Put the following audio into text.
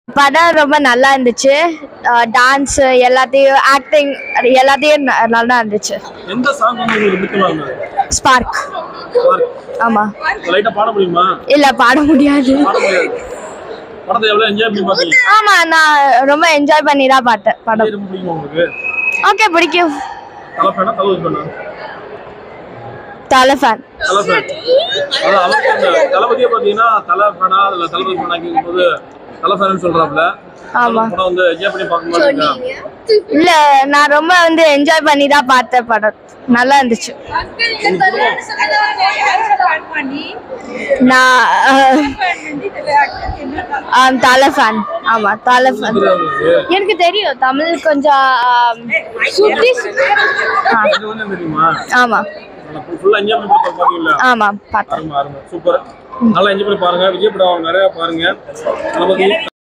படம் ரொம்ப நல்லா இருந்துச்சு. டான்ஸ் எல்லாத்தையும் ஆக்டிங் எல்லாத்தையும் நல்லா இருந்துச்சு. எந்த சாங் உங்களுக்கு பிடிக்குமா? ஸ்பார்க். ஆமா. லைட்டா பாட முடியுமா? இல்ல பாட முடியாது. படத்தை எவ்வளவு என்ஜாய் பண்ணி பாத்தீங்க? ஆமா நான் ரொம்ப என்ஜாய் பண்ணி தான் பார்த்தேன் படம். ரொம்ப பிடிக்குமா உங்களுக்கு? ஓகே பிடிக்கும். தல ஃபேனா தலவு ஃபேனா? தல ஃபேன். தல ஃபேன். அதான் தலபதியை பாத்தீங்கன்னா தல ஃபேனா இல்ல தலபதி ஃபேனா கேக்கும்போது தல ஃபேன் சொல்றாப்ல. ஆமா. படம் வந்து என்ஜாய் பண்ணி பாக்கும்போது இல்ல நான் ரொம்ப என்ஜாய் பண்ணி தான் பார்த்தேன் படம். நல்லா இருந்துச்சு. நான் தல ஃபேன். ஆமா தல ஃபேன். எனக்கு தெரியும் தமிழ் கொஞ்சம் சுத்தி. ஆமா ஃபுல்லா என்ஜாய் பண்ணி பாத்தீங்களா? ஆமா பார்த்தேன். சூப்பர். நல்லா என்ஜாய் பண்ணி பாருங்க. விஜய் படம் நிறைய பாருங்க. தளபதி